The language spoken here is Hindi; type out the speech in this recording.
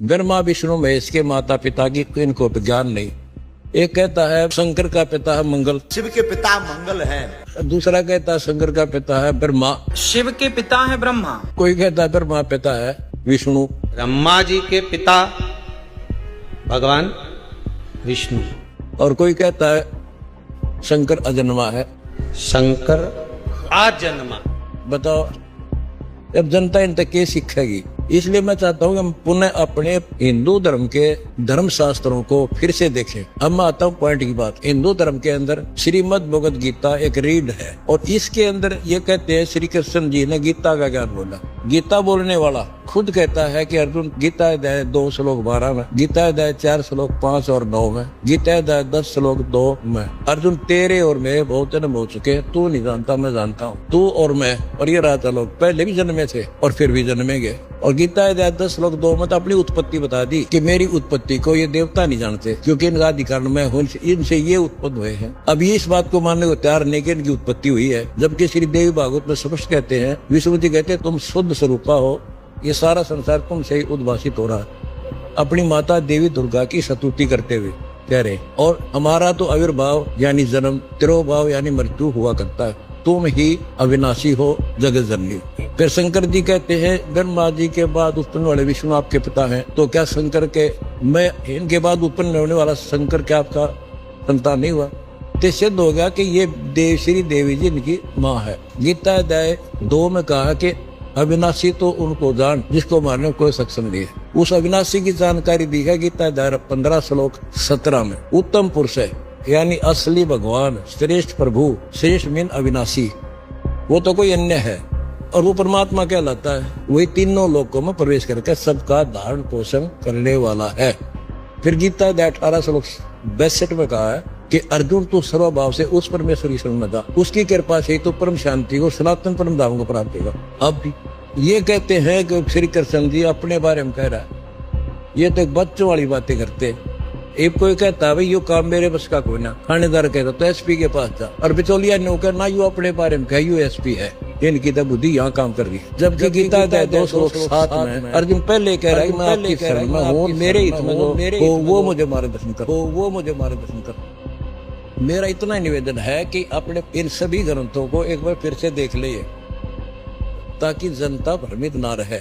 ब्रह्मा विष्णु महेश के माता पिता की इनको ज्ञान नहीं। एक कहता है शंकर का पिता है मंगल, शिव के पिता मंगल है। दूसरा कहता है शंकर का पिता है ब्रह्मा, शिव के पिता है ब्रह्मा। कोई कहता है ब्रह्मा पिता है विष्णु, ब्रह्मा जी के पिता भगवान विष्णु, और कोई कहता है शंकर अजन्मा है। शंकर आजन्मा। बताओ अब जनता इन तक के सीखेगी। इसलिए मैं चाहता हूँ कि हम पुनः अपने हिंदू धर्म के धर्म शास्त्रों को फिर से देखें। अब मैं आता हूँ पॉइंट की बात। हिंदू धर्म के अंदर श्रीमद् भगवद गीता एक रीड है और इसके अंदर ये कहते हैं श्री कृष्ण जी ने गीता का ज्ञान बोला। गीता बोलने वाला खुद कहता है कि अर्जुन गीता अध्याय 2 श्लोक 12 में, गीता अध्याय 4 श्लोक 5 और 9 में, गीता अध्याय 10 श्लोक 2 में, अर्जुन तेरे और मैं बहुत जन्म हो चुके हैं, तू नहीं जानता मैं जानता हूँ, तू और मैं और ये राजा लोग पहले भी जन्मे थे और फिर भी जन्मेंगे। और गीता अध्याय 10 श्लोक 2 में तो अपनी उत्पत्ति बता दी कि मेरी उत्पत्ति को ये देवता नहीं जानते क्योंकि इनका अधिकार मैं हूँ, इनसे ये उत्पन्न हुए हैं। अब ये इस बात को मानने को तैयार नहीं कि इनकी उत्पत्ति हुई है, जबकि श्री देवी भागवत में स्पष्ट कहते हैं, विष्णु जी कहते हैं तुम शुद्ध स्वरूपा हो, ये सारा संसार तुमसे ही उद्भाषित हो रहा है। अपनी माता देवी दुर्गा की स्तुति करते हुए कह रहे और हमारा तो आविर्भाव यानी जन्म, तिरोभाव यानी मृत्यु हुआ करता है, तुम ही अविनाशी हो जगत जननी। फिर शंकर जी कहते हैं ब्रह्मा जी के बाद उत्पन्न वाले विष्णु आपके पिता हैं, तो क्या शंकर के मैं इनके बाद उत्पन्न होने वाला शंकर क्या आपका संतान नहीं हुआ? तो सिद्ध हो गया कि ये देव श्री देवी जी इनकी माँ है। गीता अध्याय 2 में कहा कि अविनाशी तो उनको जान जिसको मारने में कोई सक्षम नहीं है। उस अविनाशी की जानकारी दी है गीता अध्याय 15 श्लोक 17 में। उत्तम पुरुष है यानी असली भगवान, श्रेष्ठ प्रभु, श्रेष्ठ मीन अविनाशी, वो तो कोई अन्य है और वो परमात्मा कहलाता है। वही तीनों लोकों में प्रवेश करके सबका धारण पोषण करने वाला है। फिर गीता अध्याय 18 श्लोक 62 में कहा है कि अर्जुन तू सर्वभाव से उस परमेश्वर की शरण में था, उसकी कृपा से तो परम शांति को सनातन परम धाम को प्राप्त होगा। अब ये कहते हैं कि श्री कृष्ण जी अपने बारे में कह रहा है, ये तो एक बच्चों वाली बातें करते। एक कोई कहता है भाई यो काम मेरे बस का कोई ना, थानेदार कहता तो एसपी के पास जा, और बिचौलिया ने कहना ना यू अपने बारे में कह यू एसपी है, इनकी तो बुद्धि यहाँ काम कर रही। जबकि गीता अध्याय 2 श्लोक 7 में अर्जुन पहले कह रहा है मैं आपकी शरण में हूँ, मेरे हित में हो, वो मुझे मार्गदर्शन करो, वो मुझे मार्गदर्शन करो। मेरा इतना निवेदन है कि अपने इन सभी ग्रंथों को एक बार फिर से देख ले ताकि जनता भ्रमित ना रहे।